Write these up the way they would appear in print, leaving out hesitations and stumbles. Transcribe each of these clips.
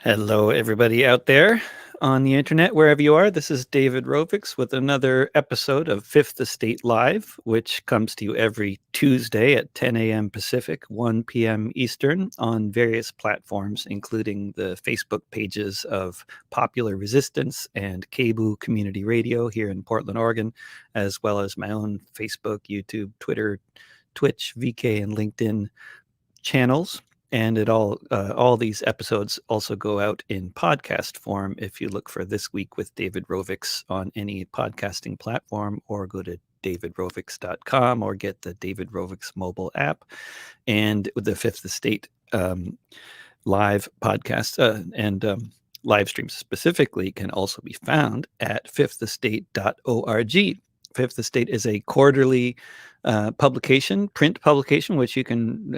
Hello, everybody out there on the internet, wherever you are. This is David Rovix with another episode of Fifth Estate Live, which comes to you every Tuesday at 10 a.m. Pacific, 1 p.m. Eastern on various platforms, including the Facebook pages of Popular Resistance and KBOO Community Radio here in Portland, Oregon, as well as my own Facebook, YouTube, Twitter, Twitch, VK, and LinkedIn channels. And all these episodes also go out in podcast form if you look for This Week with David Rovix on any podcasting platform, or go to davidrovix.com or get the David Rovix mobile app. And with the Fifth Estate live podcast and live streams specifically can also be found at fifthestate.org. Fifth Estate is a quarterly print publication, which you can,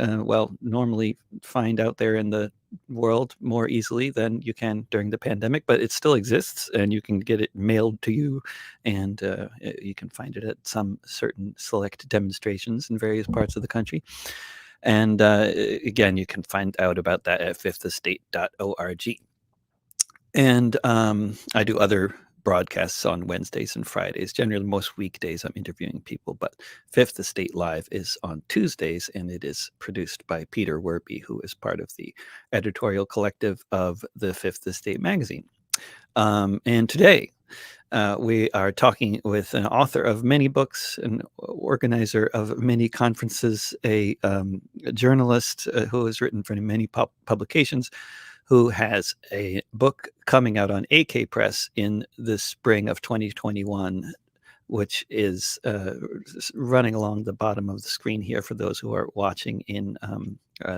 normally find out there in the world more easily than you can during the pandemic, but it still exists and you can get it mailed to you, and you can find it at some certain select demonstrations in various parts of the country. And again, you can find out about that at fifthestate.org. And I do other broadcasts on Wednesdays and Fridays. Generally, most weekdays I'm interviewing people, but Fifth Estate Live is on Tuesdays, and it is produced by Peter Werby, who is part of the editorial collective of the Fifth Estate magazine. And today, we are talking with an author of many books, an organizer of many conferences, a journalist who has written for many publications, who has a book coming out on AK Press in the spring of 2021, which is running along the bottom of the screen here for those who are watching in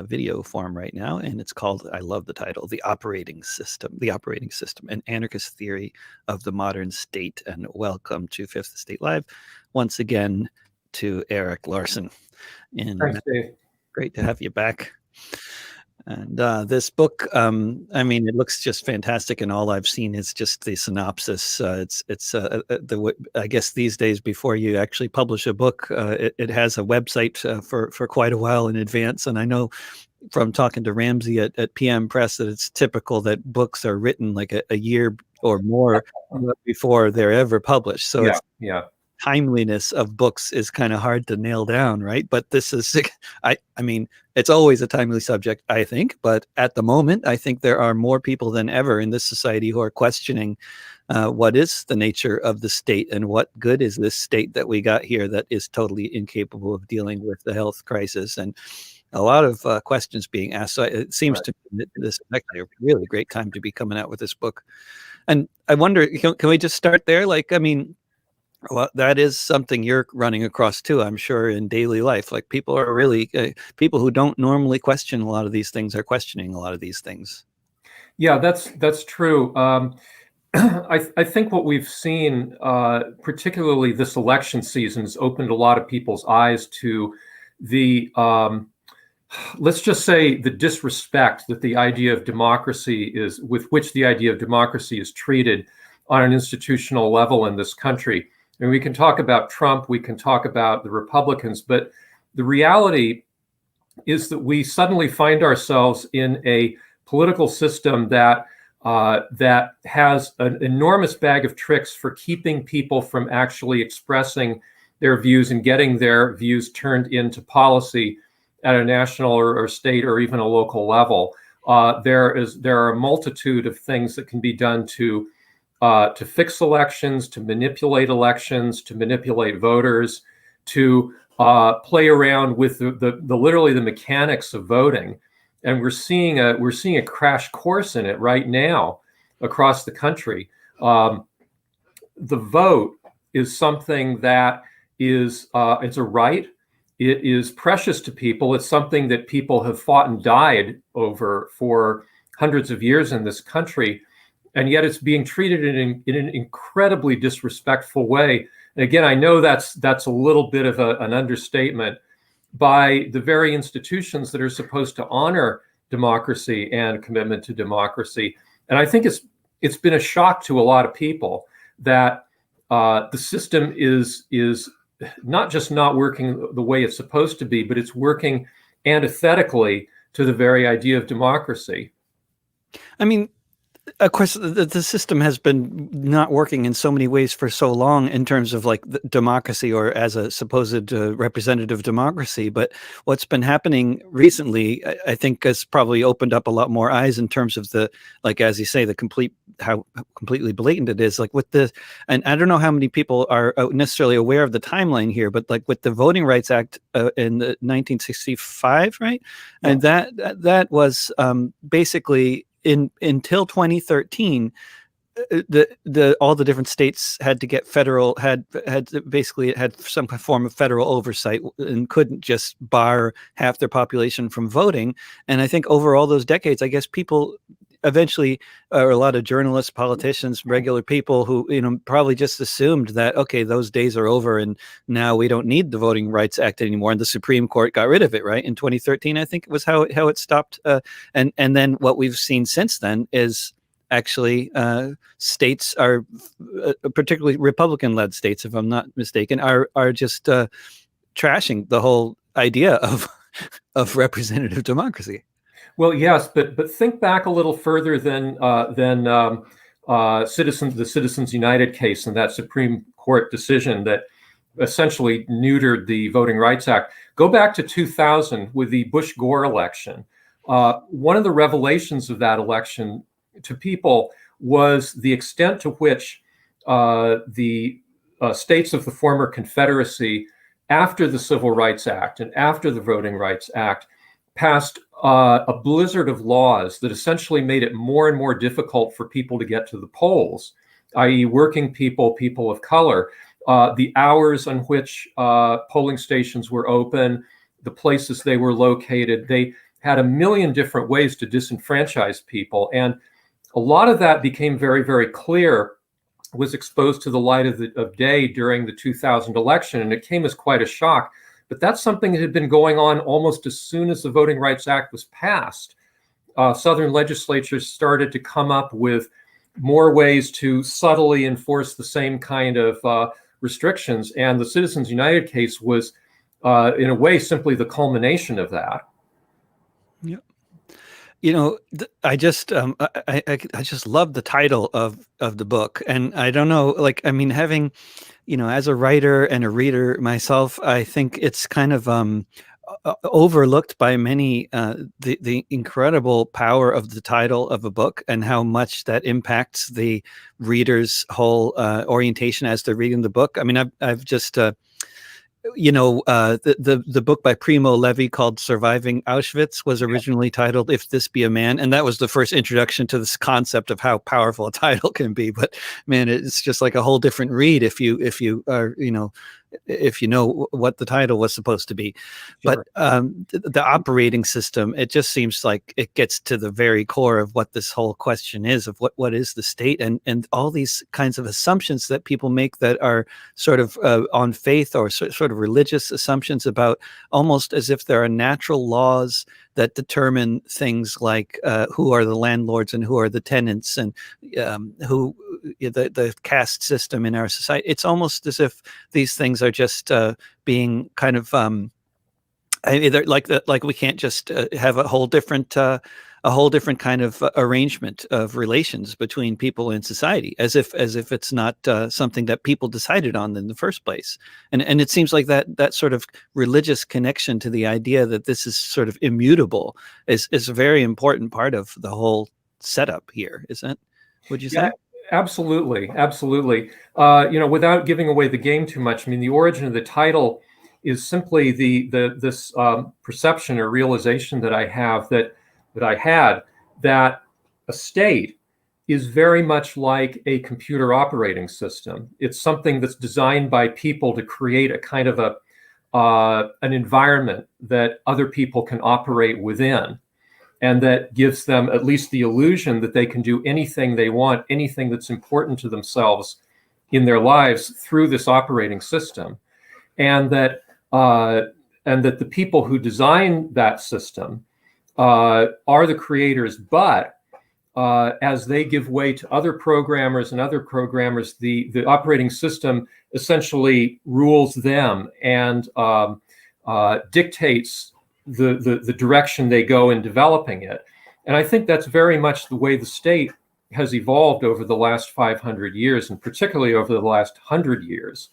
video form right now. And it's called, I love the title, The Operating System, An Anarchist Theory of the Modern State. And welcome to Fifth Estate Live once again to Eric Laursen. And thanks, Dave. Great to have you back. And this book, it looks just fantastic, and all I've seen is just the synopsis. I guess these days, before you actually publish a book, it has a website for quite a while in advance. And I know from talking to Ramsey at PM Press that it's typical that books are written like a year or more before they're ever published. So timeliness of books is kind of hard to nail down, right? But this is, it's always a timely subject, I think. But at the moment, I think there are more people than ever in this society who are questioning what is the nature of the state, and what good is this state that we got here that is totally incapable of dealing with the health crisis. And a lot of questions being asked. So it seems to me that this is actually a really great time to be coming out with this book. And I wonder, can we just start there? Well, that is something you're running across too, I'm sure, in daily life. Like, people are really people who don't normally question a lot of these things are questioning a lot of these things. Yeah, that's true. I think what we've seen, particularly this election season, has opened a lot of people's eyes to the, let's just say, the disrespect that the idea of democracy is, with which the idea of democracy is treated on an institutional level in this country. And we can talk about Trump, we can talk about the Republicans, but the reality is that we suddenly find ourselves in a political system that has an enormous bag of tricks for keeping people from actually expressing their views and getting their views turned into policy at a national or state or even a local level. There are a multitude of things that can be done to fix elections, to manipulate voters, to play around with the literally the mechanics of voting. And we're seeing a crash course in it right now across the country. The vote is something that is it's a right. It is precious to people. It's something that people have fought and died over for hundreds of years in this country. And yet it's being treated in an incredibly disrespectful way. And again, I know that's a little bit of an understatement by the very institutions that are supposed to honor democracy and commitment to democracy. And I think it's been a shock to a lot of people that the system is not just not working the way it's supposed to be, but it's working antithetically to the very idea of democracy. I mean, of course, the system has been not working in so many ways for so long in terms of like the democracy or as a supposed representative democracy. But what's been happening recently, I think, has probably opened up a lot more eyes in terms of the, like, as you say, the how completely blatant it is. Like with the, and I don't know how many people are necessarily aware of the timeline here, but like with the Voting Rights Act in the 1965, right? Yeah. And that was basically until 2013, the all the different states had to get federal basically it had some form of federal oversight and couldn't just bar half their population from voting. And I think over all those decades, I guess people eventually, or a lot of journalists, politicians, regular people who probably just assumed that, okay, those days are over and now we don't need the Voting Rights Act anymore, and the Supreme Court got rid of it, right, in 2013. I think it was how it stopped. And then what we've seen since then is actually states are, particularly Republican-led states, if I'm not mistaken, are just trashing the whole idea of representative democracy. Well, yes, but think back a little further than the Citizens United case and that Supreme Court decision that essentially neutered the Voting Rights Act. Go back to 2000 with the Bush-Gore election. One of the revelations of that election to people was the extent to which the states of the former Confederacy, after the Civil Rights Act and after the Voting Rights Act, passed a blizzard of laws that essentially made it more and more difficult for people to get to the polls, i.e. working people, people of color, the hours on which polling stations were open, the places they were located. They had a million different ways to disenfranchise people. And a lot of that became very, very clear, was exposed to the light of day during the 2000 election. And it came as quite a shock. But that's something that had been going on almost as soon as the Voting Rights Act was passed. Southern legislatures started to come up with more ways to subtly enforce the same kind of restrictions. And the Citizens United case was, in a way, simply the culmination of that. Yep. I just I just love the title of the book, and I don't know, like, I mean, having, as a writer and a reader myself, I think it's kind of overlooked by many, the incredible power of the title of a book and how much that impacts the reader's whole orientation as they're reading the book. I mean, I've just the book by Primo Levi called Surviving Auschwitz was originally titled If This Be a Man, and that was the first introduction to this concept of how powerful a title can be. But man, it's just like a whole different read if you are, if you know what the title was supposed to be. Sure. But the operating system, it just seems like it gets to the very core of what this whole question is, of what is the state, and all these kinds of assumptions that people make that are sort of on faith or sort of religious assumptions about, almost as if there are natural laws that determine things like who are the landlords and who are the tenants, and who the caste system in our society. It's almost as if these things are just being kind of either like we can't just have a whole different kind of arrangement of relations between people in society, as if it's not something that people decided on in the first place. And it seems like that sort of religious connection to the idea that this is sort of immutable is a very important part of the whole setup here, isn't it? Would you say? Yeah, absolutely. Without giving away the game too much, I mean, the origin of the title is simply this perception or realization that I have that a state is very much like a computer operating system. It's something that's designed by people to create a kind of an environment that other people can operate within, and that gives them at least the illusion that they can do anything they want, anything that's important to themselves in their lives through this operating system. And that the people who design that system are the creators, but as they give way to other programmers, the operating system essentially rules them and dictates the direction they go in developing it. And I think that's very much the way the state has evolved over the last 500 years, and particularly over the last 100 years,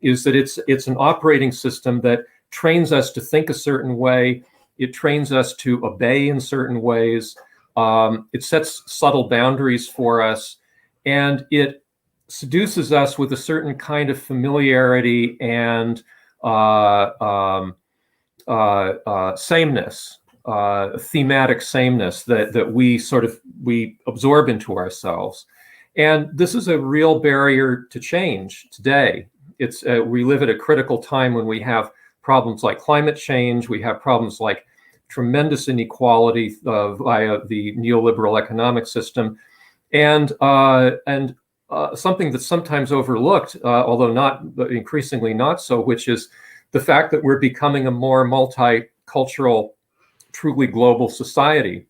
is that it's an operating system that trains us to think a certain way. It trains us to obey in certain ways. It sets subtle boundaries for us, and it seduces us with a certain kind of familiarity and sameness, thematic sameness that we absorb into ourselves. And this is a real barrier to change today. We live at a critical time when we have problems like climate change. We have problems like tremendous inequality via the neoliberal economic system, and something that's sometimes overlooked, although not increasingly not so, which is the fact that we're becoming a more multicultural, truly global society,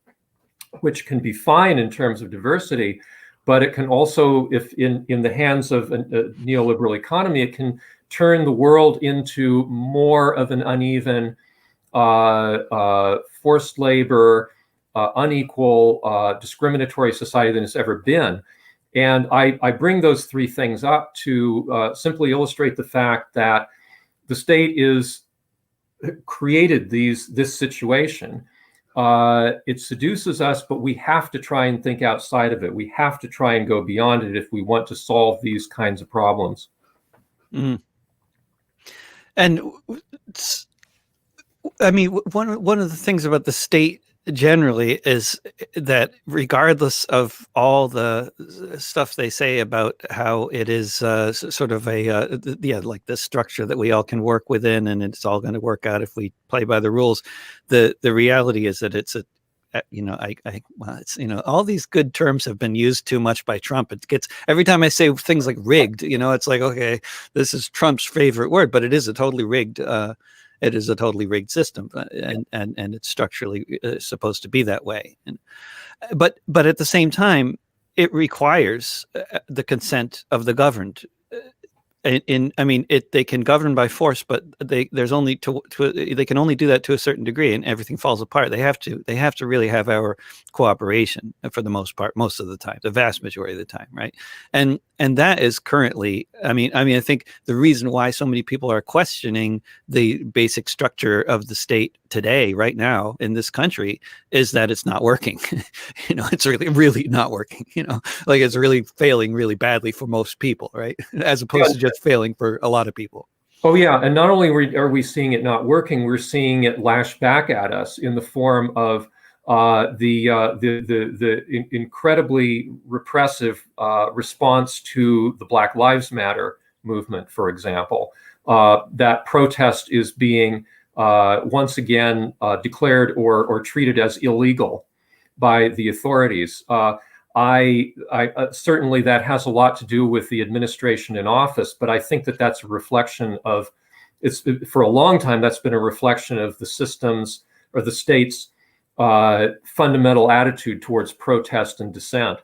which can be fine in terms of diversity, but it can also, if in the hands of a neoliberal economy, it can turn the world into more of an uneven, forced labor, unequal, discriminatory society than it's ever been. And I bring those three things up to simply illustrate the fact that the state is created this situation. It seduces us, but we have to try and think outside of it. We have to try and go beyond it if we want to solve these kinds of problems. Mm. And I mean, one of the things about the state generally is that regardless of all the stuff they say about how it is sort of like this structure that we all can work within and it's all going to work out if we play by the rules, the reality is that it's all these good terms have been used too much by Trump. It gets, every time I say things like rigged, it's like, okay, this is Trump's favorite word, but it is a totally rigged system, and it's structurally supposed to be that way. But at the same time, it requires the consent of the governed. They can govern by force, but they can only do that to a certain degree, and everything falls apart. They have to really have our cooperation for the most part, most of the time, the vast majority of the time, right? And that is currently, I think the reason why so many people are questioning the basic structure of the state today, right now in this country, is that it's not working. It's really not working. Like it's really failing really badly for most people, right? As opposed to just failing for a lot of people. Oh yeah, and not only are we seeing it not working, we're seeing it lash back at us in the form of the incredibly repressive response to the Black Lives Matter movement, for example. That protest is being once again declared or treated as illegal by the authorities. I certainly that has a lot to do with the administration in office, but I think that that's a reflection of for a long time that's been a reflection of the system's or the state's fundamental attitude towards protest and dissent,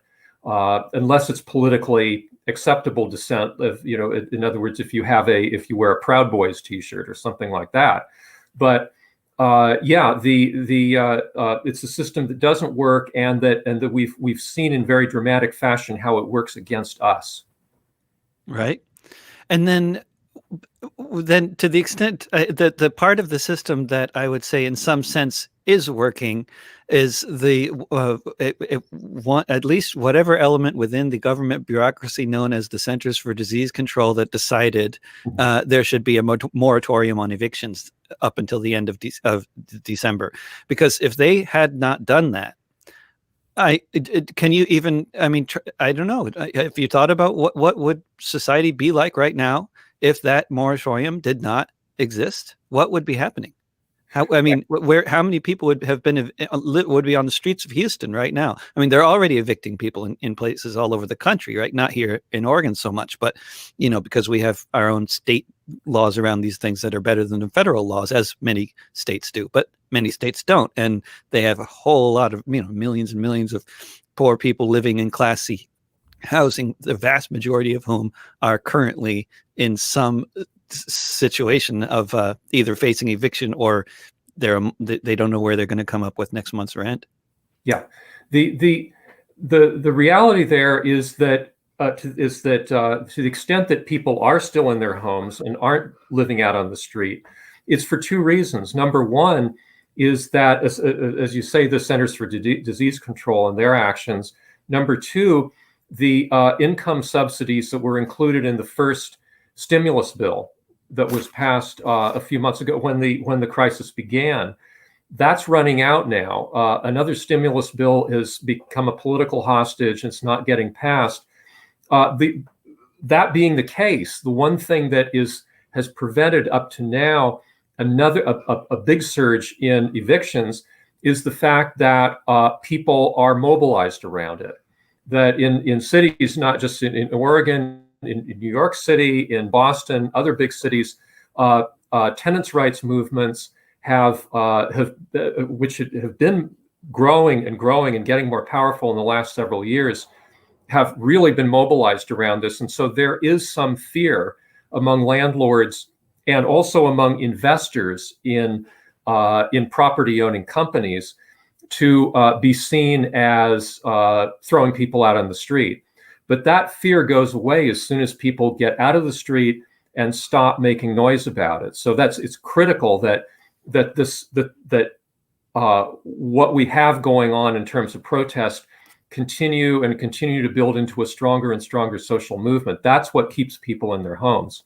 unless it's politically acceptable dissent. In other words, if you wear a Proud Boys T-shirt or something like that. But it's a system that doesn't work, and that we've seen in very dramatic fashion how it works against us. Right, and then to the extent that the part of the system that I would say in some sense is working is at least whatever element within the government bureaucracy known as the Centers for Disease Control that decided there should be a moratorium on evictions up until the end of December. Because if they had not done that, I don't know. Have you thought about what would society be like right now if that moratorium did not exist? What would be happening? How many people would be on the streets of Houston right now? I mean, they're already evicting people in places all over the country, right? Not here in Oregon so much, but because we have our own state laws around these things that are better than the federal laws, as many states do, but many states don't, and they have a whole lot of millions and millions of poor people living in Class C housing, the vast majority of whom are currently in some situation of either facing eviction or they don't know where they're going to come up with next month's rent. Yeah, the the reality there is that to the extent that people are still in their homes and aren't living out on the street, it's for two reasons. Number one is that, as you say, the Centers for Disease Control and their actions. Number two, the income subsidies that were included in the first stimulus bill that was passed a few months ago when the crisis began. That's running out now. Another stimulus bill has become a political hostage and it's not getting passed. That being the case, the one thing that has prevented up to now a big surge in evictions is the fact that people are mobilized around it. That in cities, not just in Oregon, in New York City, in Boston, other big cities, tenants' rights movements which have been growing and getting more powerful in the last several years, have really been mobilized around this. And so there is some fear among landlords and also among investors in property owning companies to be seen as throwing people out on the street. But that fear goes away as soon as people get out of the street and stop making noise about it. So it's critical that what we have going on in terms of protest continue to build into a stronger and stronger social movement. That's what keeps people in their homes.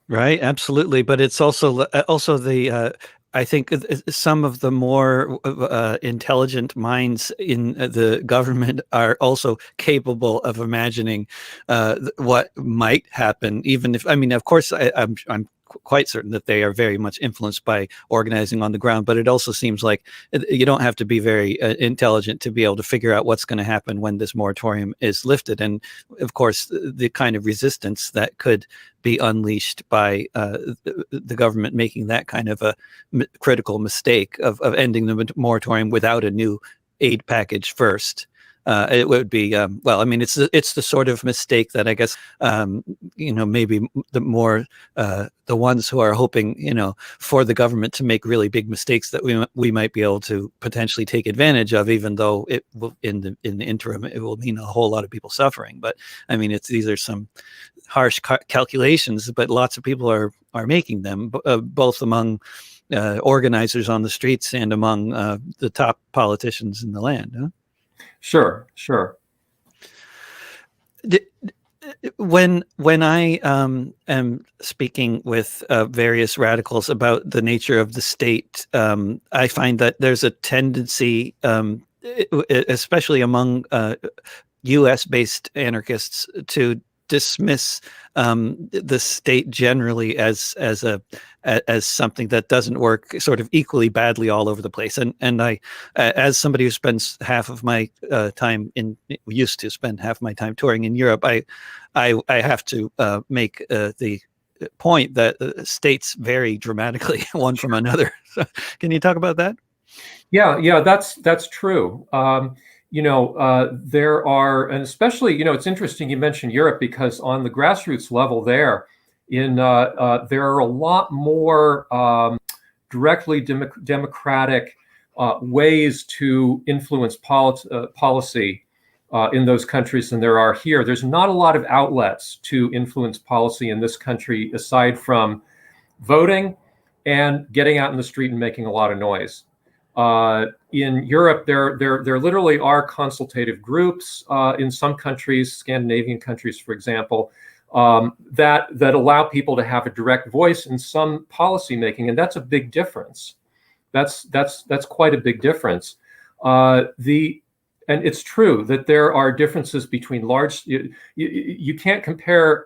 Right, absolutely. But it's also the I think some of the more intelligent minds in the government are also capable of imagining what might happen. Even if, I mean, of course, I'm quite certain that they are very much influenced by organizing on the ground, but it also seems like you don't have to be very intelligent to be able to figure out what's going to happen when this moratorium is lifted. And of course, the kind of resistance that could be unleashed by the government making that kind of a critical mistake of ending the moratorium without a new aid package first. It would be well. I mean, it's the sort of mistake that I guess maybe the ones who are hoping for the government to make really big mistakes that we might be able to potentially take advantage of, even though it will in the interim it will mean a whole lot of people suffering. But I mean, these are some harsh calculations, but lots of people are making them, both among organizers on the streets and among the top politicians in the land. Huh? Sure. When I am speaking with various radicals about the nature of the state, I find that there's a tendency, especially among U.S.-based anarchists, to dismiss the state generally as something that doesn't work sort of equally badly all over the place. And I, as somebody who spends half of my time used to spend half my time touring in Europe, I have to make the point that states vary dramatically one from another. So, can you talk about that? Yeah, that's true. There are, and especially, it's interesting you mentioned Europe, because on the grassroots level there are a lot more directly democratic ways to influence policy in those countries than there are here. There's not a lot of outlets to influence policy in this country aside from voting and getting out in the street and making a lot of noise. In Europe, there literally are consultative groups in some countries, Scandinavian countries, for example, that allow people to have a direct voice in some policy making, and that's a big difference. That's quite a big difference. And it's true that there are differences between large. You can't compare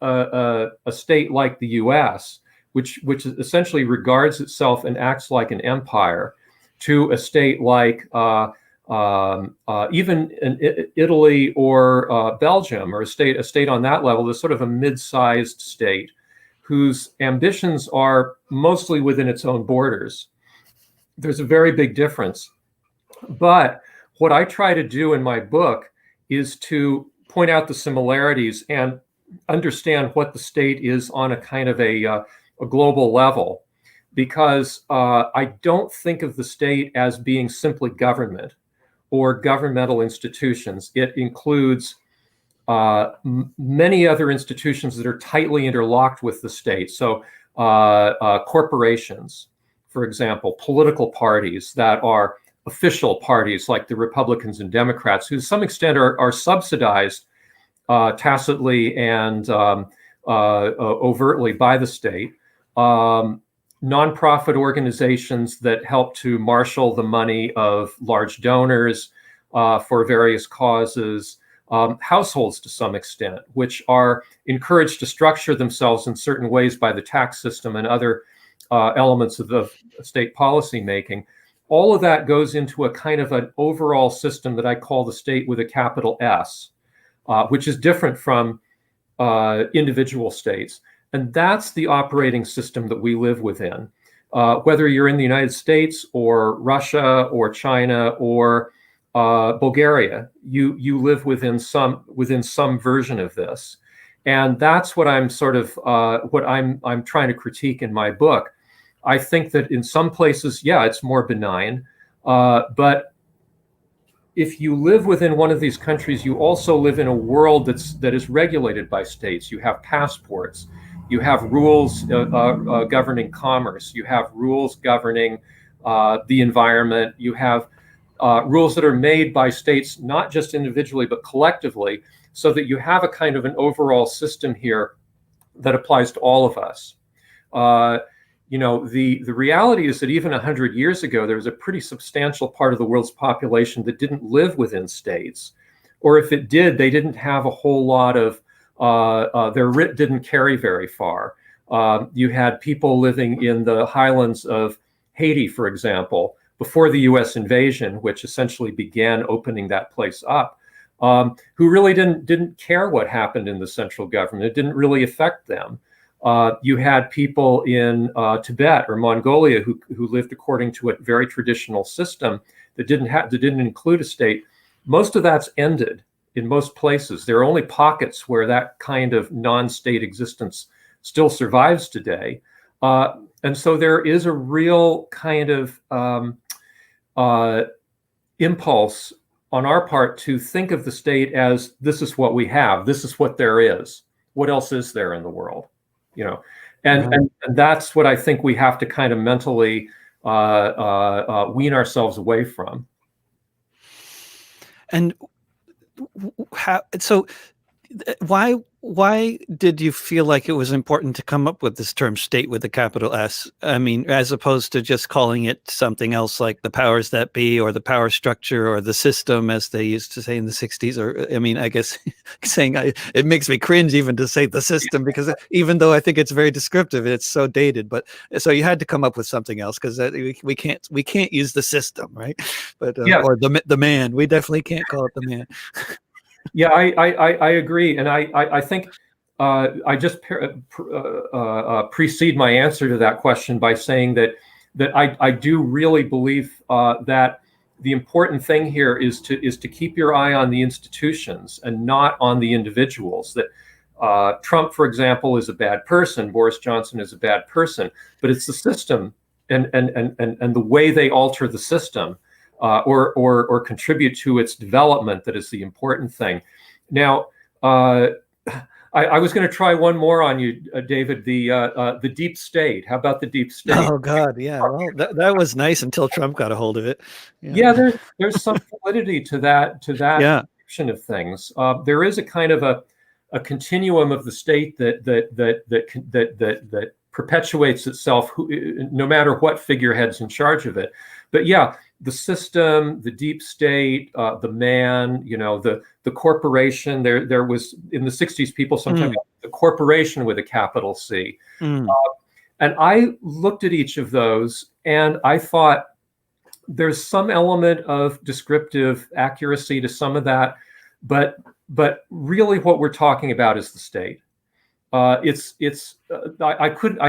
a state like the U.S., which essentially regards itself and acts like an empire, to a state like even in Italy or Belgium, or a state on that level, is sort of a mid-sized state whose ambitions are mostly within its own borders. There's a very big difference. But what I try to do in my book is to point out the similarities and understand what the state is on a kind of a global level. Because I don't think of the state as being simply government or governmental institutions. It includes many other institutions that are tightly interlocked with the state. So corporations, for example, political parties that are official parties like the Republicans and Democrats, who to some extent are subsidized tacitly and overtly by the state. Nonprofit organizations that help to marshal the money of large donors for various causes. Households to some extent, which are encouraged to structure themselves in certain ways by the tax system and other elements of the state policy making. All of that goes into a kind of an overall system that I call the state with a capital S, which is different from individual states. And that's the operating system that we live within. Whether you're in the United States or Russia or China or Bulgaria, you live within some version of this, and that's what I'm sort of what I'm trying to critique in my book. I think that in some places, yeah, it's more benign, but if you live within one of these countries, you also live in a world that is regulated by states. You have passports, you have rules governing commerce, you have rules governing the environment, you have rules that are made by states, not just individually, but collectively, so that you have a kind of an overall system here that applies to all of us. The reality is that even 100 years ago, there was a pretty substantial part of the world's population that didn't live within states, or if it did, they didn't have a whole lot of, their writ didn't carry very far. You had people living in the highlands of Haiti, for example, before the US invasion, which essentially began opening that place up, who really didn't care what happened in the central government. It didn't really affect them. You had people in Tibet or Mongolia who lived according to a very traditional system that didn't include a state. Most of that's ended in most places. There are only pockets where that kind of non-state existence still survives today. And so there is a real kind of impulse on our part to think of the state as, this is what we have, this is what there is, what else is there in the world, and that's what I think we have to kind of mentally wean ourselves away from. And why did you feel like it was important to come up with this term state with a capital S? I mean, as opposed to just calling it something else like the powers that be or the power structure or the system, as they used to say in the 60s. Or, I mean, I guess it makes me cringe even to say the system, because even though I think it's very descriptive, it's so dated. But so you had to come up with something else, because we can't use the system, right? But or the man. We definitely can't call it the man. Yeah, I agree, and I think I just precede my answer to that question by saying that I do really believe that the important thing here is to keep your eye on the institutions and not on the individuals. That Trump, for example, is a bad person, Boris Johnson is a bad person, but it's the system and the way they alter the system. Or contribute to its development that is the important thing. Now, I was going to try one more on you, David. The deep state. How about the deep state? Oh God, yeah. Well, that was nice until Trump got a hold of it. Yeah, there's some validity to that description of things. There is a kind of a continuum of the state that perpetuates itself, no matter what figurehead's in charge of it. But yeah, the system, the deep state, the man, the corporation. There was in the 60s, people sometimes the corporation with a capital C. And I looked at each of those and I thought there's some element of descriptive accuracy to some of that, but really what we're talking about is the state. I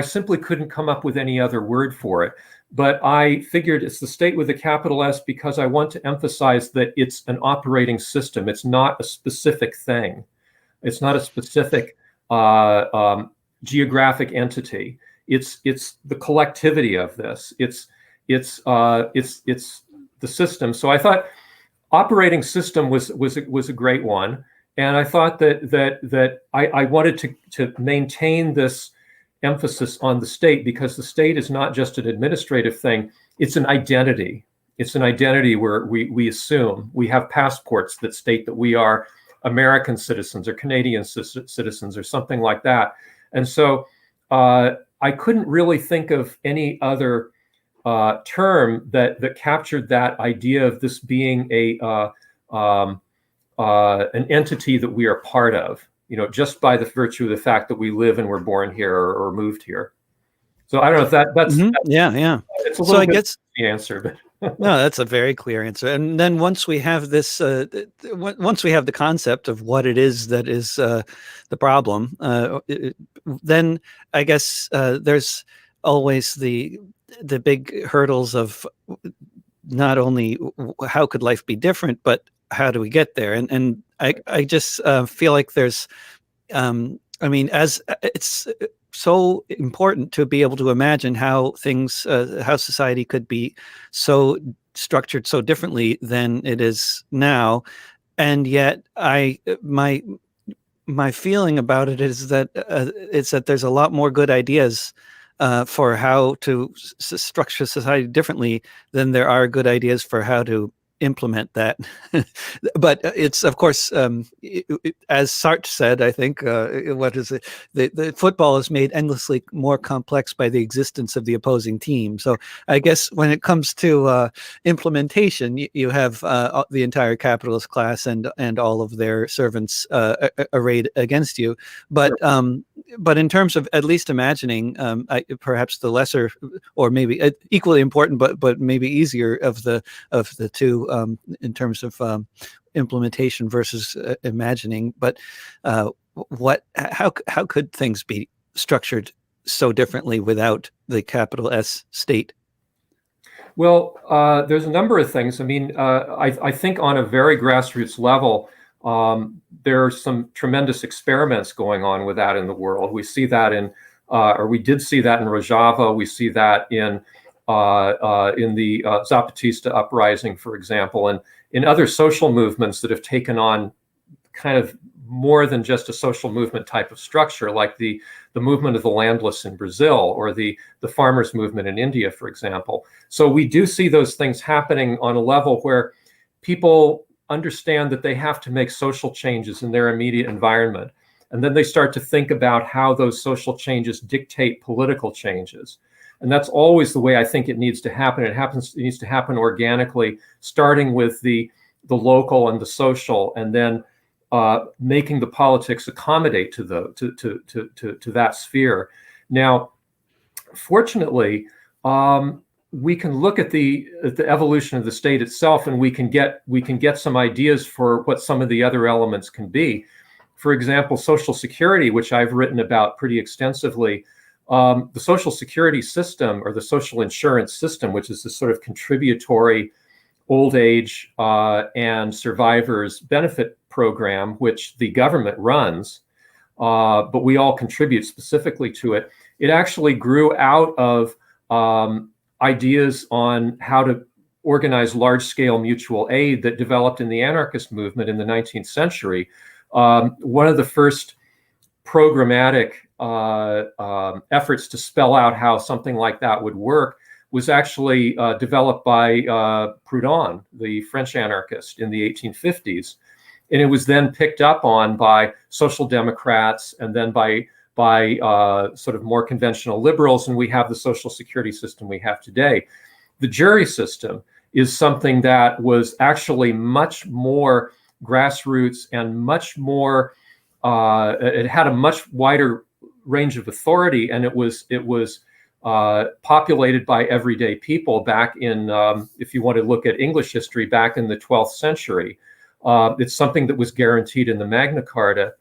simply couldn't come up with any other word for it. But I figured it's the state with a capital S because I want to emphasize that it's an operating system. It's not a specific thing. It's not a specific geographic entity. It's the collectivity of this. It's the system. So I thought operating system was a great one, and I thought that I wanted to maintain this emphasis on the state, because the state is not just an administrative thing; it's an identity. It's an identity where we assume we have passports that state that we are American citizens or Canadian citizens or something like that. And so I couldn't really think of any other term that captured that idea of this being an entity that we are part of, just by the virtue of the fact that we live and were born here or moved here. So I don't know if that's yeah. It's a So little I bit guess the answer, but no, that's a very clear answer. And then once we have this, once we have the concept of what it is that is the problem, then I guess there's always the big hurdles of not only how could life be different, but how do we get there? And I just feel like there's, I mean, as it's so important to be able to imagine how things, how society could be so structured so differently than it is now, and yet my feeling about it is that it's that there's a lot more good ideas for how to structure society differently than there are good ideas for how to implement that. But it's, of course, as Sartre said, I think, what is it? The football is made endlessly more complex by the existence of the opposing team. So I guess when it comes to implementation, you have the entire capitalist class and all of their servants arrayed against you. But in terms of at least imagining, perhaps the lesser, or maybe equally important, but maybe easier of the two, in terms of implementation versus imagining. But how could things be structured so differently without the capital S state? Well, there's a number of things. I mean, I think on a very grassroots level, there are some tremendous experiments going on with that in the world. We see that or we did see that in Rojava. We see that in the Zapatista uprising, for example, and in other social movements that have taken on kind of more than just a social movement type of structure, like the movement of the landless in Brazil, or the farmers movement in India, for example. So we do see those things happening on a level where people understand that they have to make social changes in their immediate environment. And then they start to think about how those social changes dictate political changes. And that's always the way I think it needs to happen. It needs to happen organically, starting with the local and the social, and then making the politics accommodate to that sphere. Now, fortunately, we can look at the evolution of the state itself, and we can get some ideas for what some of the other elements can be. For example, Social Security, which I've written about pretty extensively. The Social Security system, or the social insurance system, which is this sort of contributory old age and survivors benefit program, which the government runs, but we all contribute specifically to it. It actually grew out of ideas on how to organize large-scale mutual aid that developed in the anarchist movement in the 19th century. One of the first programmatic efforts to spell out how something like that would work was actually developed by Proudhon, the French anarchist, in the 1850s. And it was then picked up on by social democrats, and then by sort of more conventional liberals, and we have the Social Security system we have today. The jury system is something that was actually much more grassroots and much more, it had a much wider range of authority, and it was populated by everyday people back in, if you want to look at English history, back in the 12th century. It's something that was guaranteed in the Magna Carta.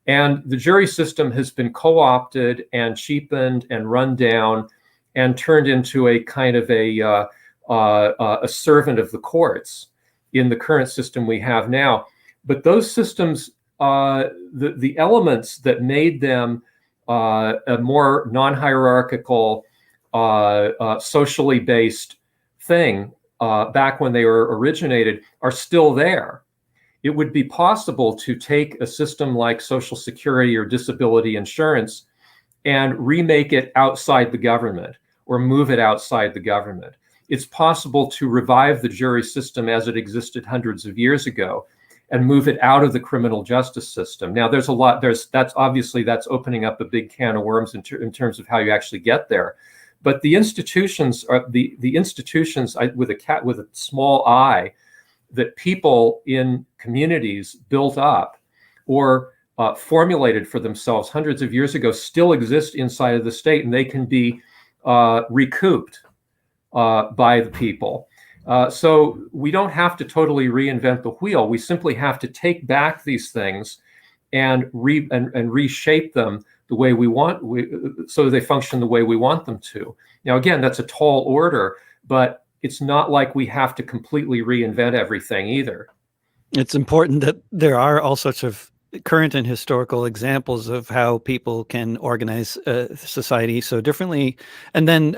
And the jury system has been co-opted and cheapened and run down and turned into a kind of a servant of the courts in the current system we have now. But those systems, the elements that made them a more non-hierarchical, socially based thing back when they were originated are still there. It would be possible to take a system like Social Security or disability insurance and remake it outside the government or move it outside the government. It's possible to revive the jury system as it existed hundreds of years ago and move it out of the criminal justice system. Now, that's opening up a big can of worms in terms of how you actually get there. But the institutions are the institutions with a small I that people in communities built up or formulated for themselves hundreds of years ago still exist inside of the state, and they can be recouped by the people. So we don't have to totally reinvent the wheel. We simply have to take back these things and reshape them the way we want, so they function the way we want them to. Now, again, that's a tall order, but it's not like we have to completely reinvent everything either. It's important that there are all sorts of current and historical examples of how people can organize society so differently. And then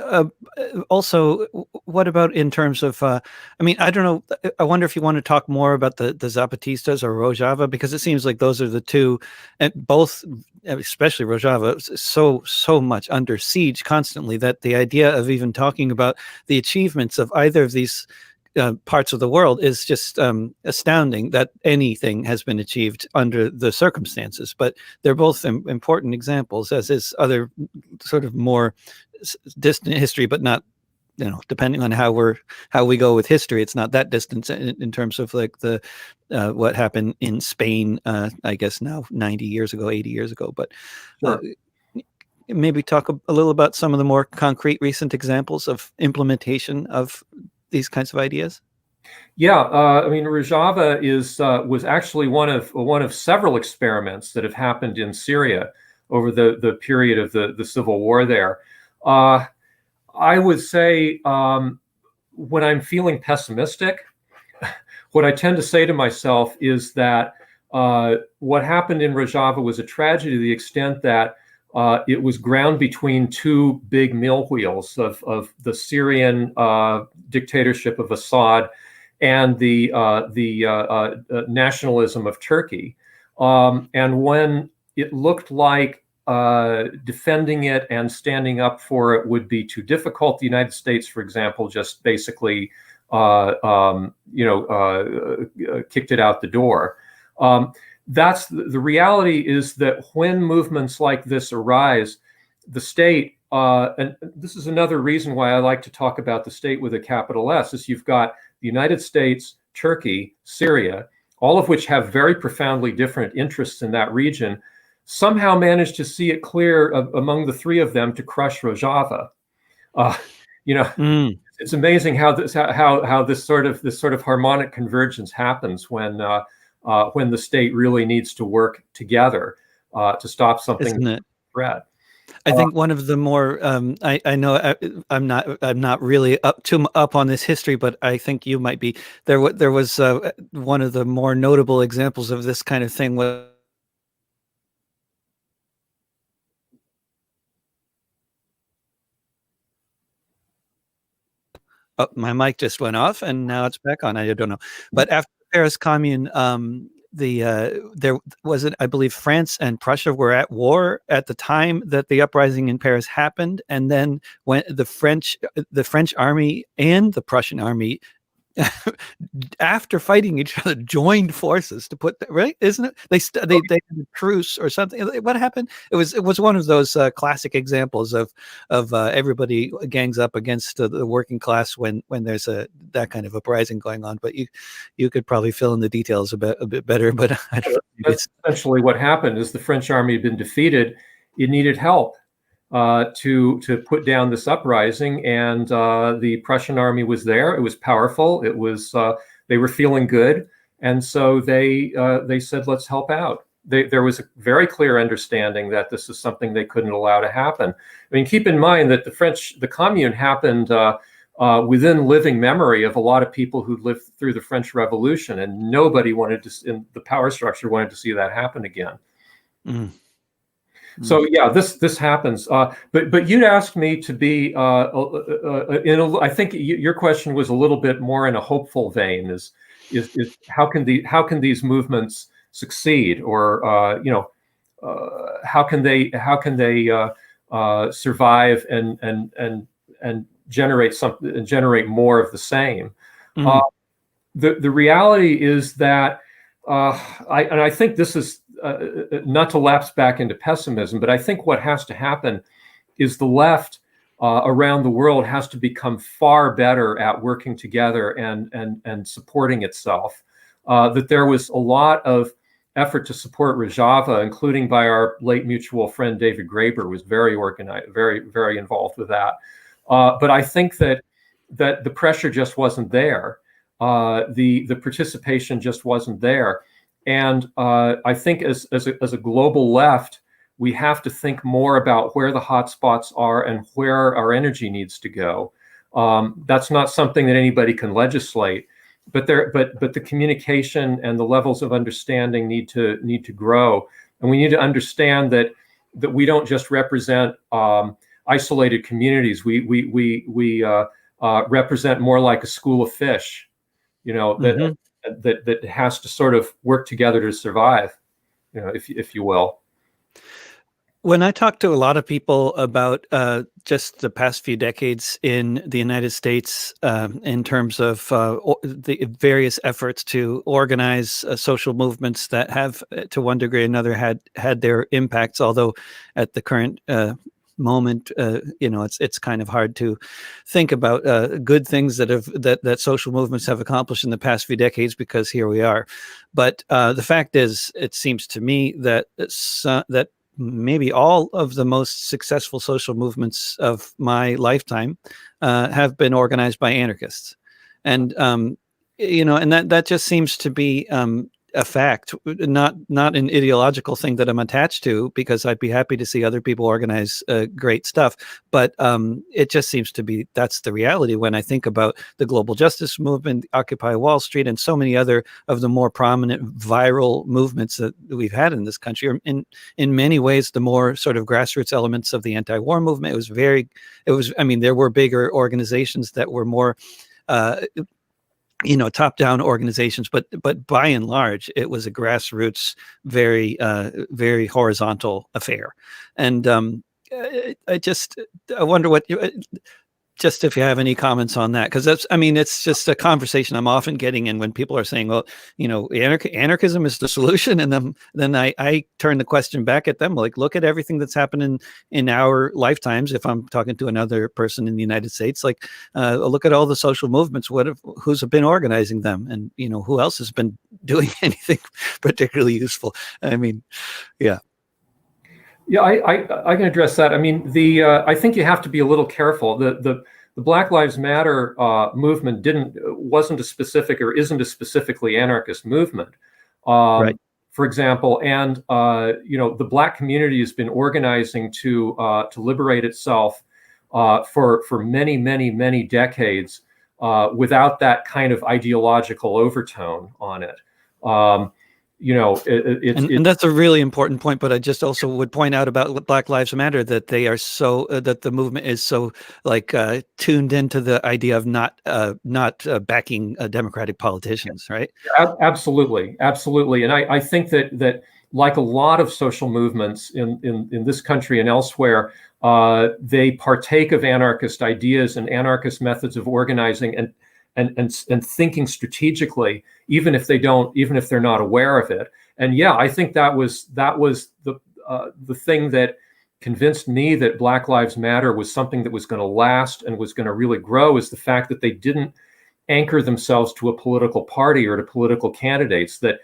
also, what about in terms of, I mean, I don't know, I wonder if you want to talk more about the Zapatistas or Rojava, because it seems like those are the two, and both, especially Rojava, so much under siege constantly that the idea of even talking about the achievements of either of these parts of the world is just astounding that anything has been achieved under the circumstances. But they're both important examples, as is other sort of more distant history, but not, depending on how we go with history, it's not that distant in terms of like the what happened in Spain, I guess now 90 years ago, 80 years ago. But Sure. Maybe talk a little about some of the more concrete recent examples of implementation of these kinds of ideas. Yeah, I mean, Rojava was actually one of several experiments that have happened in Syria over the period of the civil war there. I would say when I'm feeling pessimistic, what I tend to say to myself is that what happened in Rojava was a tragedy to the extent that it was ground between two big mill wheels of the Syrian dictatorship of Assad and the nationalism of Turkey. And when it looked like defending it and standing up for it would be too difficult, the United States, for example, just basically kicked it out the door. That's the reality, is that when movements like this arise, the state, and this is another reason why I like to talk about the state with a capital S, is you've got the United States, Turkey, Syria, all of which have very profoundly different interests in that region, somehow managed to see it clear among the three of them to crush Rojava. It's amazing how this sort of harmonic convergence happens when the state really needs to work together to stop something threat. I think one of the more I know I'm not really up on this history, but I think you might be. There was one of the more notable examples of this kind of thing was. Oh, my mic just went off, and now it's back on. I don't know, but after the Paris Commune, there was it. I believe France and Prussia were at war at the time that the uprising in Paris happened, and then when the French army and the Prussian army, after fighting each other, joined forces to put right, isn't it? They had a truce or something. What happened? It was one of those classic examples of everybody gangs up against the working class when there's that kind of uprising going on. But you could probably fill in the details a bit better. But I don't know. That's essentially what happened. Is the French army had been defeated. It needed help to put down this uprising, and the Prussian army was there. It was powerful. It was they were feeling good, and so they said, "Let's help out." There was a very clear understanding that this is something they couldn't allow to happen. I mean, keep in mind that the Commune happened within living memory of a lot of people who lived through the French Revolution, and nobody in the power structure wanted to see that happen again. Mm. So yeah, this happens. But you'd asked me to be I think your question was a little bit more in a hopeful vein. Is how can these movements succeed, or how can they survive and generate more of the same. The reality is that I think this is not to lapse back into pessimism, but I think what has to happen is the left around the world has to become far better at working together and supporting itself. That there was a lot of effort to support Rojava, including by our late mutual friend David Graeber, was very organized, very involved with that. But I think that the pressure just wasn't there. The participation just wasn't there. And I think as a global left, we have to think more about where the hotspots are and where our energy needs to go. That's not something that anybody can legislate, but the communication and the levels of understanding need to grow. And we need to understand that we don't just represent isolated communities. We represent more like a school of fish, that has to sort of work together to survive, if you will. When I talk to a lot of people about just the past few decades in the United States, in terms of the various efforts to organize social movements that have, to one degree or another, had their impacts, although at the current moment, it's kind of hard to think about good things that social movements have accomplished in the past few decades, because here we are. But the fact is, it seems to me that that maybe all of the most successful social movements of my lifetime have been organized by anarchists, and and that just seems to be a fact, not an ideological thing that I'm attached to, because I'd be happy to see other people organize great stuff. But it just seems to be that's the reality when I think about the global justice movement, Occupy Wall Street, and so many other of the more prominent viral movements that we've had in this country. In many ways, the more sort of grassroots elements of the anti-war movement, there were bigger organizations that were more top-down organizations, but by and large, it was a grassroots, very horizontal affair. And I wonder what just if you have any comments on that, because it's just a conversation I'm often getting in when people are saying, well, anarchism is the solution, and then I turn the question back at them, like, look at everything that's happened in our lifetimes. If I'm talking to another person in the United States, like, look at all the social movements. Who's been organizing them, and who else has been doing anything particularly useful? Yeah. Yeah, I can address that. I think you have to be a little careful. The Black Lives Matter movement wasn't a specific, or isn't a specifically anarchist movement, right? For example, and the Black community has been organizing to liberate itself for many decades without that kind of ideological overtone on it. And that's a really important point. But I just also would point out about Black Lives Matter that they are so that the movement is so tuned into the idea of not backing Democratic politicians, right? Absolutely. And I think that like a lot of social movements in this country and elsewhere, they partake of anarchist ideas and anarchist methods of organizing and thinking strategically, even if they're not aware of it. And yeah, I think that was the thing that convinced me that Black Lives Matter was something that was going to last and was going to really grow, is the fact that they didn't anchor themselves to a political party or to political candidates, that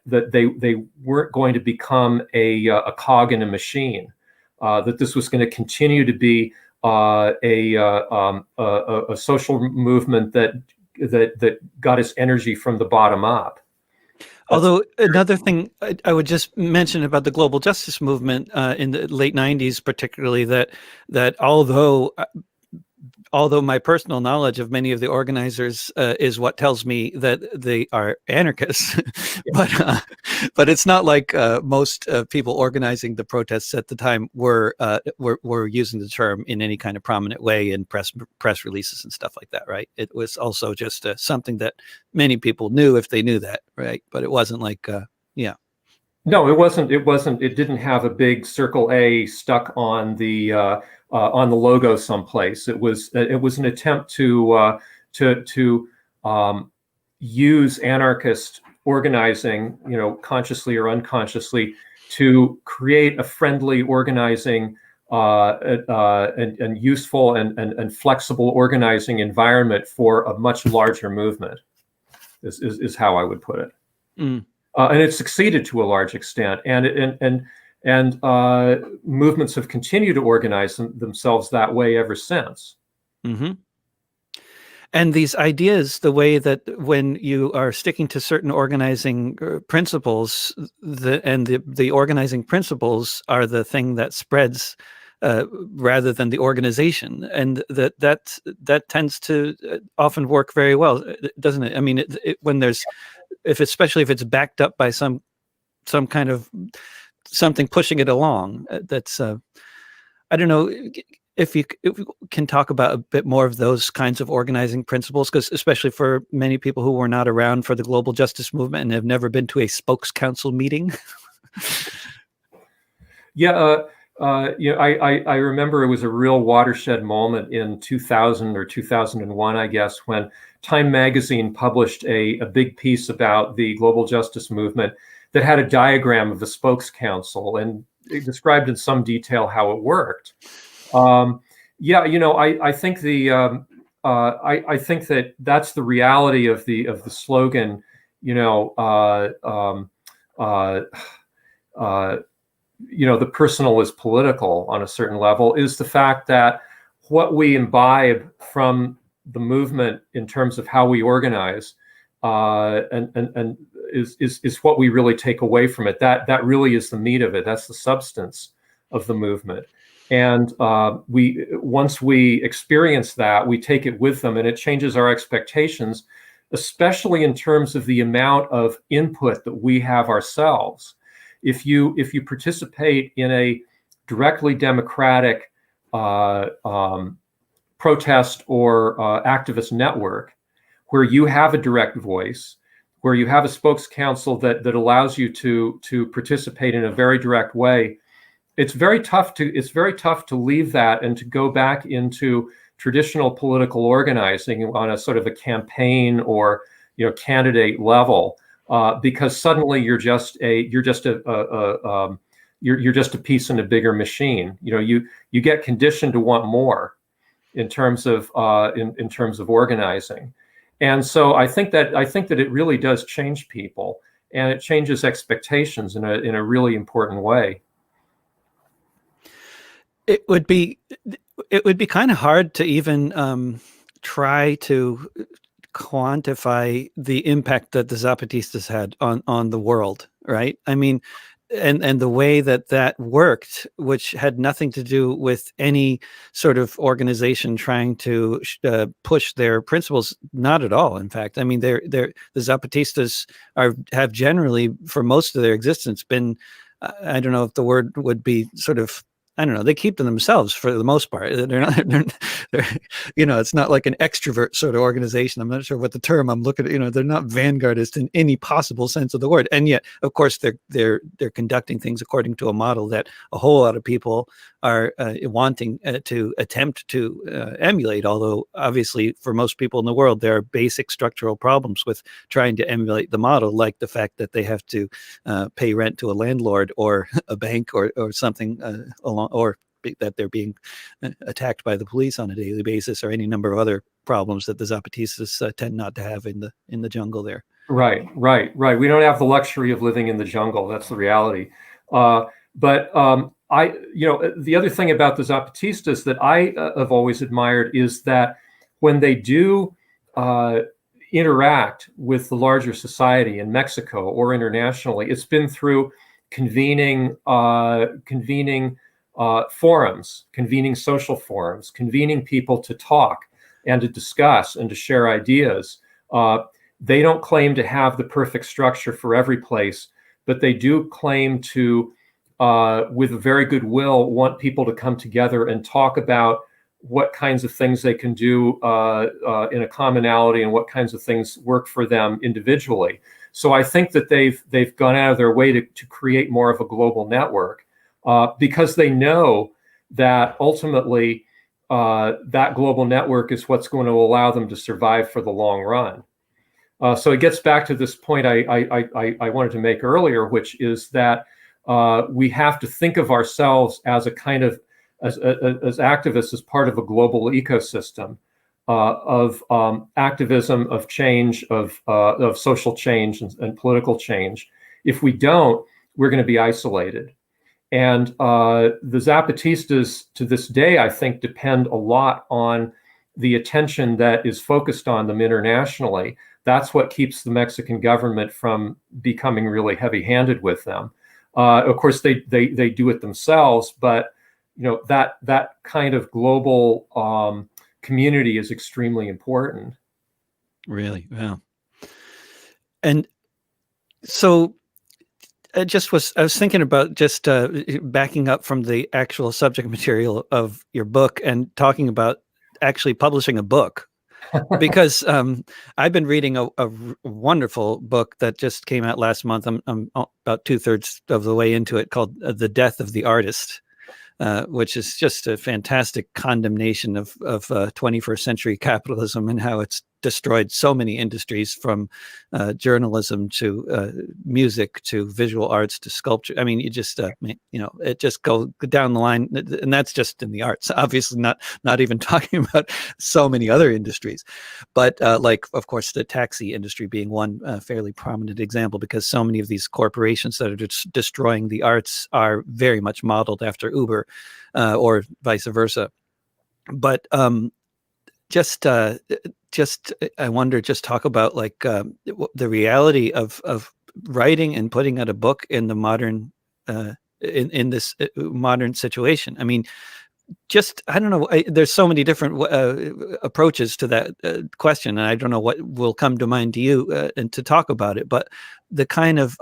they weren't going to become a cog in a machine, that this was going to continue to be a social movement that got its energy from the bottom up. Although another thing I would just mention about the global justice movement in the late 90s, particularly, that although although my personal knowledge of many of the organizers is what tells me that they are anarchists, but it's not like most people organizing the protests at the time were using the term in any kind of prominent way in press releases and stuff like that, right? It was also just something that many people knew if they knew that, right? But it wasn't like, yeah. No, it wasn't. It wasn't. It didn't have a big circle A stuck on the logo someplace. It was an attempt to use anarchist organizing, consciously or unconsciously, to create a friendly organizing and useful and flexible organizing environment for a much larger movement. Is how I would put it. Mm. And it succeeded to a large extent, and movements have continued to organize themselves that way ever since. Mm-hmm. And these ideas, the way that when you are sticking to certain organizing principles, the organizing principles are the thing that spreads rather than the organization, and that tends to often work very well, doesn't it? I mean, when there's especially if it's backed up by some kind of something pushing it along, that's I don't know if you can talk about a bit more of those kinds of organizing principles, because especially for many people who were not around for the global justice movement and have never been to a spokes council meeting. Yeah, I remember it was a real watershed moment in 2000 or 2001, I guess, when Time magazine published a big piece about the global justice movement that had a diagram of the spokes council, and it described in some detail how it worked. I think I think that that's the reality of the slogan, the personal is political on a certain level, is the fact that what we imbibe from the movement in terms of how we organize and is what we really take away from it. That really is the meat of it. That's the substance of the movement. And once we experience that, we take it with them, and it changes our expectations, especially in terms of the amount of input that we have ourselves. If you participate in a directly democratic protest or activist network where you have a direct voice, where you have a spokes council that allows you to participate in a very direct way, it's very tough to leave that and to go back into traditional political organizing on a sort of a campaign or candidate level, because suddenly you're just a piece in a bigger machine. You get conditioned to want more in terms of organizing. And so I think that it really does change people, and it changes expectations in a really important way. It would be kind of hard to even try to quantify the impact that the Zapatistas had on the world, right? I mean, and the way that worked, which had nothing to do with any sort of organization trying to push their principles, not at all. In fact, I mean, the Zapatistas have generally, for most of their existence, been, I don't know if the word would be sort of, I don't know, they keep to themselves for the most part. They're not, they're, it's not like an extrovert sort of organization. I'm not sure what the term I'm looking at, they're not vanguardist in any possible sense of the word. And yet, of course, they're conducting things according to a model that a whole lot of people are wanting to attempt to emulate. Although obviously for most people in the world, there are basic structural problems with trying to emulate the model, like the fact that they have to pay rent to a landlord or a bank or something along, or that they're being attacked by the police on a daily basis, or any number of other problems that the Zapatistas tend not to have in the jungle there. Right. We don't have the luxury of living in the jungle. That's the reality. But the other thing about the Zapatistas that I have always admired is that when they do interact with the larger society in Mexico or internationally, it's been through convening forums, convening social forums, convening people to talk and to discuss and to share ideas. They don't claim to have the perfect structure for every place, but they do claim to, with a very good will, want people to come together and talk about what kinds of things they can do in a commonality and what kinds of things work for them individually. So I think that they've gone out of their way to create more of a global network because they know that ultimately that global network is what's going to allow them to survive for the long run. So it gets back to this point I wanted to make earlier, which is that we have to think of ourselves as a kind of as activists as part of a global ecosystem of activism, of change, of social change and political change. If we don't, we're going to be isolated. And the Zapatistas to this day, I think, depend a lot on the attention that is focused on them internationally. That's what keeps the Mexican government from becoming really heavy-handed with them. Of course, they do it themselves, but that kind of global community is extremely important. Really, wow. And so I was thinking about just backing up from the actual subject material of your book and talking about actually publishing a book. Because I've been reading a wonderful book that just came out last month. I'm about 2/3 of the way into it, called The Death of the Artist, which is just a fantastic condemnation of 21st century capitalism and how it's destroyed so many industries, from journalism to music to visual arts to sculpture. I mean, it just go down the line, and that's just in the arts. Obviously, not even talking about so many other industries, but like, of course, the taxi industry being one fairly prominent example, because so many of these corporations that are destroying the arts are very much modeled after Uber, or vice versa. But I wonder, just talk about like the reality of writing and putting out a book in the modern in this modern situation. I mean, I don't know. There's so many different approaches to that question, and I don't know what will come to mind to you and to talk about it. But the kind of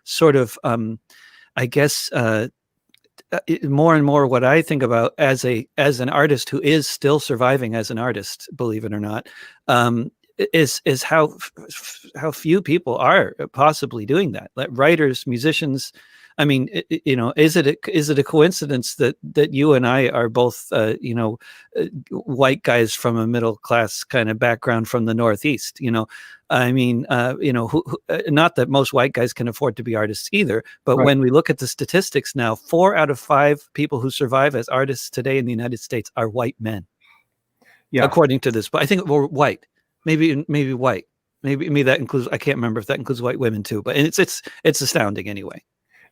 sort of, I guess, more and more what I think about as an artist who is still surviving as an artist, believe it or not, is how few people are possibly doing that. Like writers, musicians. I mean, is it a coincidence that you and I are both white guys from a middle class kind of background from the Northeast? I mean, not that most white guys can afford to be artists either, but right. When we look at the statistics now, 4 out of 5 people who survive as artists today in the United States are white men. Yeah, according to this, but I think we're white, maybe white, maybe that includes. I can't remember if that includes white women too, but it's astounding anyway.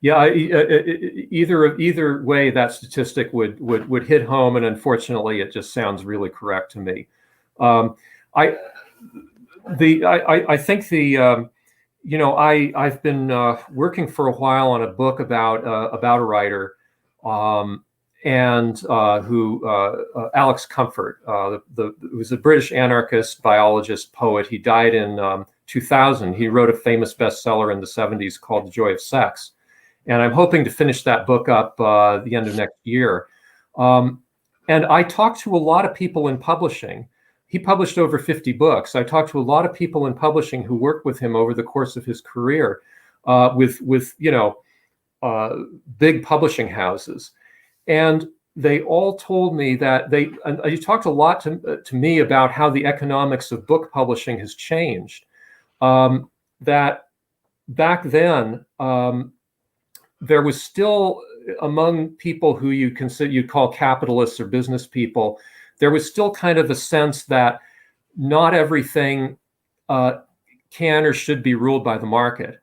Yeah, either way, that statistic would hit home, and unfortunately, it just sounds really correct to me. I think I've been working for a while on a book about a writer, and Alex Comfort, who was a British anarchist, biologist, poet. He died in 2000. He wrote a famous bestseller in the 70s called The Joy of Sex. And I'm hoping to finish that book up the end of next year. And I talked to a lot of people in publishing. He published over 50 books. I talked to a lot of people in publishing who worked with him over the course of his career with big publishing houses. And they all told me that you talked a lot to me about how the economics of book publishing has changed. That back then, there was still, among people who you'd call capitalists or business people, there was still kind of a sense that not everything can or should be ruled by the market.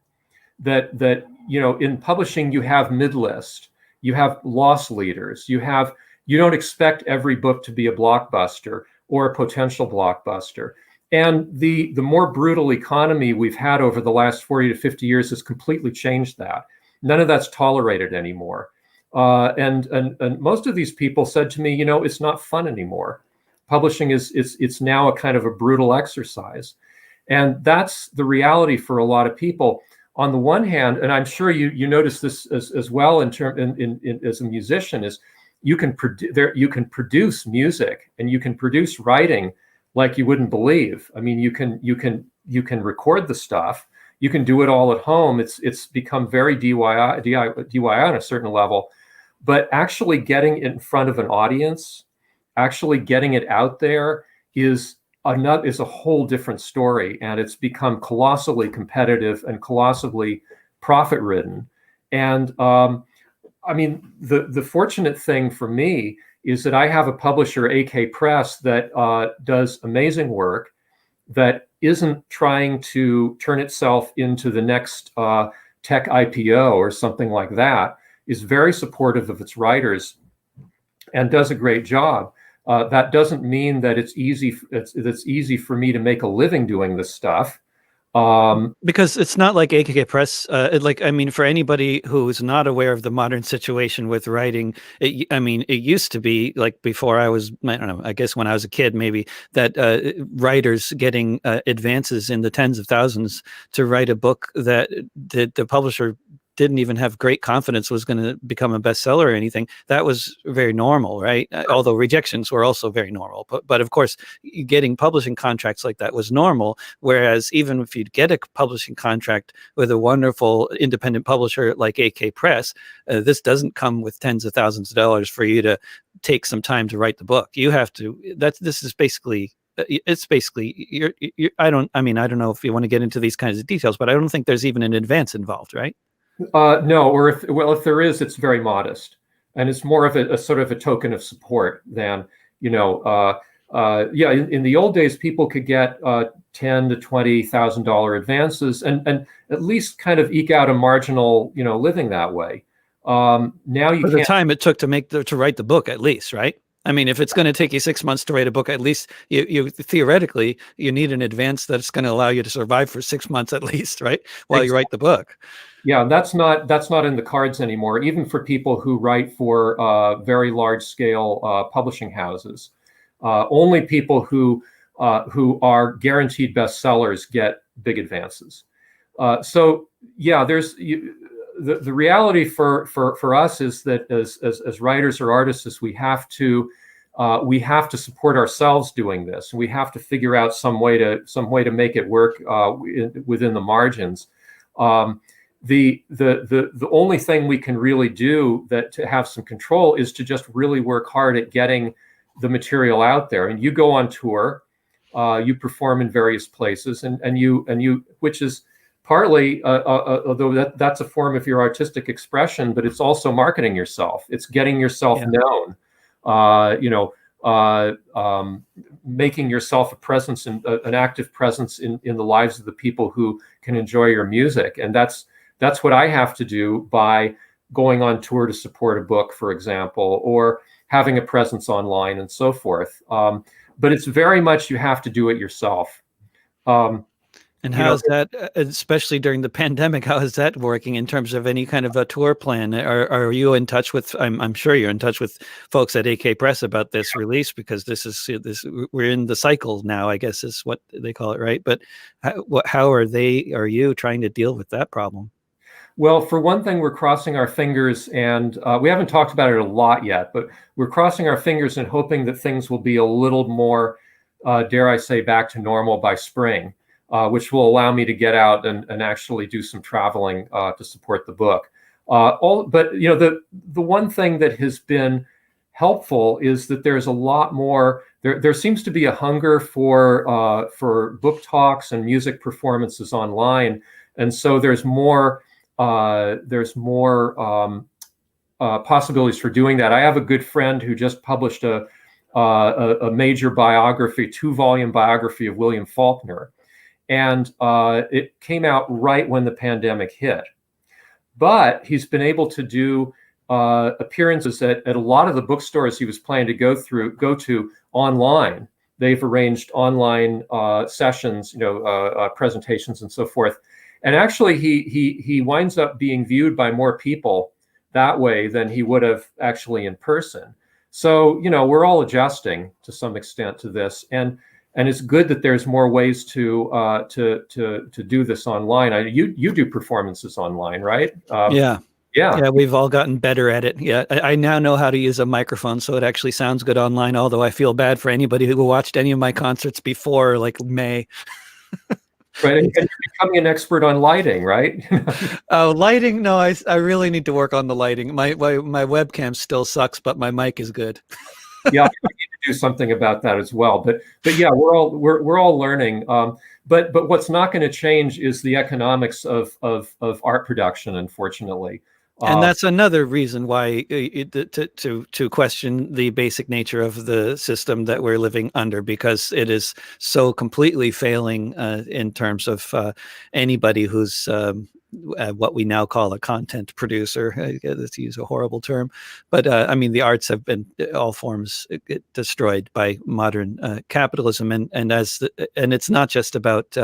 That in publishing you have mid-list, you have loss leaders, you don't expect every book to be a blockbuster or a potential blockbuster. And the more brutal economy we've had over the last 40 to 50 years has completely changed that. None of that's tolerated anymore. And most of these people said to me, it's not fun anymore. Publishing it's now a kind of a brutal exercise. And that's the reality for a lot of people. On the one hand, and I'm sure you notice this as well as a musician, is you can produce music and you can produce writing like you wouldn't believe. I mean, you can record the stuff. You can do it all at home. It's become very DIY on a certain level, but actually getting it in front of an audience, actually getting it out there is a whole different story, and it's become colossally competitive and colossally profit-ridden. And I mean, the fortunate thing for me is that I have a publisher, AK Press, that does amazing work, that isn't trying to turn itself into the next tech IPO or something like that, is very supportive of its writers and does a great job. That doesn't mean that it's easy for me to make a living doing this stuff. Because it's not like AKK Press, I mean, for anybody who's not aware of the modern situation with writing, it used to be like before I don't know, I guess when I was a kid, maybe, that writers getting advances in the tens of thousands to write a book that the publisher didn't even have great confidence was going to become a bestseller or anything. That was very normal, right? Although rejections were also very normal. But of course, getting publishing contracts like that was normal. Whereas even if you'd get a publishing contract with a wonderful independent publisher like AK Press, this doesn't come with tens of thousands of dollars for you to take some time to write the book. You have to, this is basically, it's basically, I don't know if you want to get into these kinds of details, but I don't think there's even an advance involved, right? No, or if there is, it's very modest, and it's more of a sort of a token of support than, in the old days, people could get $10,000 to $20,000 advances and at least kind of eke out a marginal, living that way. Now you can't. The time it took to write the book, at least, right? I mean, if it's going to take you 6 months to write a book, at least you theoretically you need an advance that's going to allow you to survive for 6 months at least, right? While you write the book. Yeah, that's not in the cards anymore, even for people who write for very large scale publishing houses. Only people who are guaranteed bestsellers get big advances. So yeah, there's the reality for us is that as writers or artists, we have to support ourselves doing this. We have to figure out some way to make it work within the margins. The only thing we can really do to have some control is to just really work hard at getting the material out there. And you go on tour, you perform in various places, and you which is partly, although that's a form of your artistic expression, but it's also marketing yourself. It's getting yourself known. Making yourself a presence, an active presence in the lives of the people who can enjoy your music, and that's what I have to do by going on tour to support a book, for example, or having a presence online and so forth. But it's very much you have to do it yourself. And how's that, especially during the pandemic, how is that working in terms of any kind of a tour plan? Are you in touch with, I'm sure you're in touch with folks at AK Press about this release, because we're in the cycle now, I guess is what they call it, right? But how are you trying to deal with that problem? Well, for one thing, we're crossing our fingers, and we haven't talked about it a lot yet, but we're crossing our fingers and hoping that things will be a little more, dare I say, back to normal by spring, which will allow me to get out and actually do some traveling to support the book. But the one thing that has been helpful is that there's a lot more. There seems to be a hunger for book talks and music performances online, and so there's more possibilities for doing that. I have a good friend who just published a major biography, 2-volume biography of William Faulkner, and it came out right when the pandemic hit. But he's been able to do appearances at a lot of the bookstores he was planning to go to online. They've arranged online sessions, presentations and so forth. And actually, he winds up being viewed by more people that way than he would have actually in person. So, we're all adjusting to some extent to this, and it's good that there's more ways to do this online. You do performances online, right? Yeah. Yeah. Yeah, we've all gotten better at it. Yeah, I now know how to use a microphone, so it actually sounds good online, although I feel bad for anybody who watched any of my concerts before like May. Right, and you're becoming an expert on lighting, right? Oh, lighting? No, I really need to work on the lighting. My webcam still sucks, but my mic is good. Yeah, I need to do something about that as well. But yeah, we're all learning. But what's not going to change is the economics of art production, unfortunately. And that's another reason why to question the basic nature of the system that we're living under, because it is so completely failing in terms of anybody who's what we now call a content producer. To use a horrible term, but I mean the arts have been all forms destroyed by modern capitalism, and it's not just about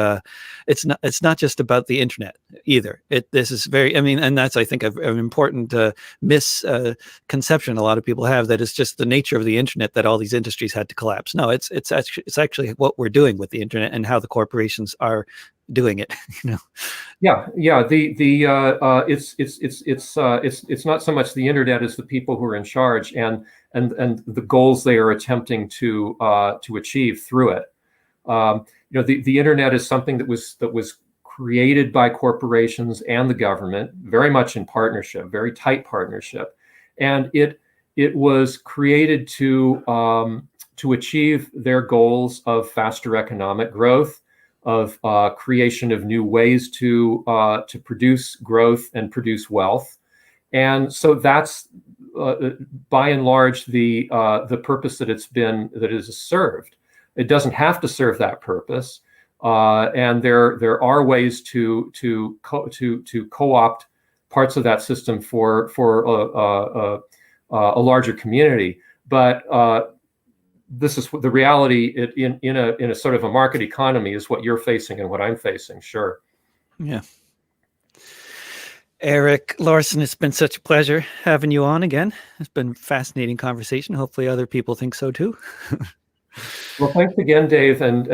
it's not just about the internet either. This is very, I mean, and that's, I think, an important misconception a lot of people have, that it's just the nature of the internet that all these industries had to collapse. No, it's actually what we're doing with the internet and how the corporations are doing it. Yeah. It's not so much the internet as the people who are in charge and the goals they are attempting to achieve through it. The internet is something that was created by corporations and the government, very much in partnership, very tight partnership, and it was created to achieve their goals of faster economic growth, of creation of new ways to produce growth and produce wealth, and so that's by and large the purpose that it has served. It doesn't have to serve that purpose. And there are ways to co-opt parts of that system for a larger community. But this is the reality in a sort of a market economy is what you're facing and what I'm facing. Sure. Yeah. Eric Laursen, it's been such a pleasure having you on again. It's been a fascinating conversation. Hopefully other people think so too. Well, thanks again, Dave, and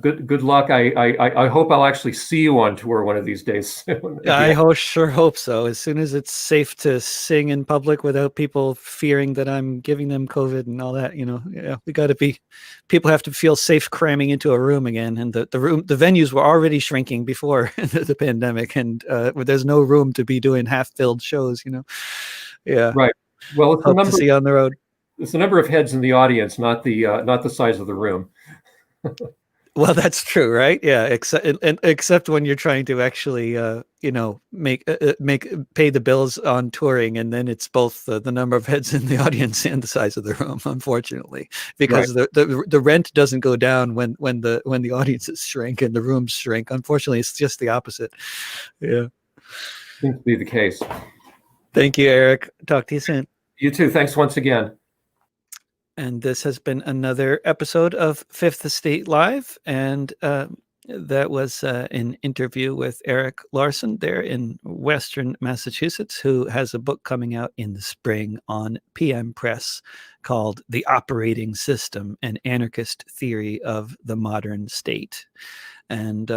good luck. I hope I'll actually see you on tour one of these days soon. I sure hope so. As soon as it's safe to sing in public without people fearing that I'm giving them COVID and all that, people have to feel safe cramming into a room again. And the venues were already shrinking before the pandemic, and there's no room to be doing half-filled shows. Yeah. Right. Well, hope to see you on the road. It's the number of heads in the audience, not the size of the room. Well, that's true, right? Yeah, except when you're trying to actually, pay the bills on touring, and then it's both the number of heads in the audience and the size of the room, unfortunately, because right. the rent doesn't go down when the audiences shrink and the rooms shrink. Unfortunately, it's just the opposite. Yeah, seems to be the case. Thank you, Eric. Talk to you soon. You too. Thanks once again. And this has been another episode of Fifth Estate Live. And that was an interview with Eric Laursen there in Western Massachusetts, who has a book coming out in the spring on PM Press called The Operating System, an Anarchist Theory of the Modern State. And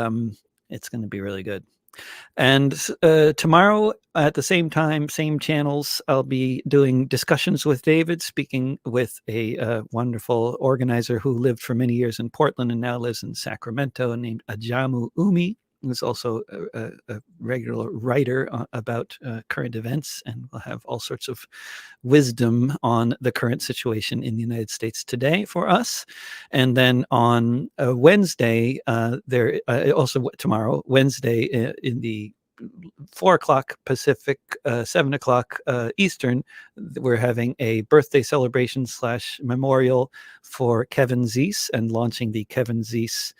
it's going to be really good. And tomorrow at the same time, same channels, I'll be doing discussions with David, speaking with a wonderful organizer who lived for many years in Portland and now lives in Sacramento, named Ajamu Umi, who's also a regular writer about current events, and will have all sorts of wisdom on the current situation in the United States today for us. And then on Wednesday, tomorrow, Wednesday, in the 4 o'clock Pacific, 7 o'clock Eastern, we're having a birthday celebration / memorial for Kevin Zeese and launching the Kevin Zeese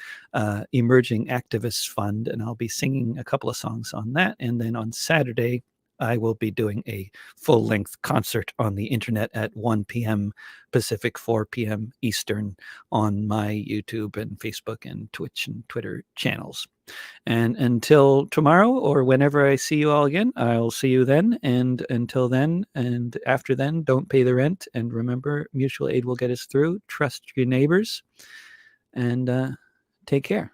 Emerging Activists Fund. And I'll be singing a couple of songs on that. And then on Saturday, I will be doing a full-length concert on the internet at 1 p.m. Pacific, 4 p.m. Eastern on my YouTube and Facebook and Twitch and Twitter channels. And until tomorrow or whenever I see you all again, I'll see you then. And until then and after then, don't pay the rent. And remember, mutual aid will get us through. Trust your neighbors and take care.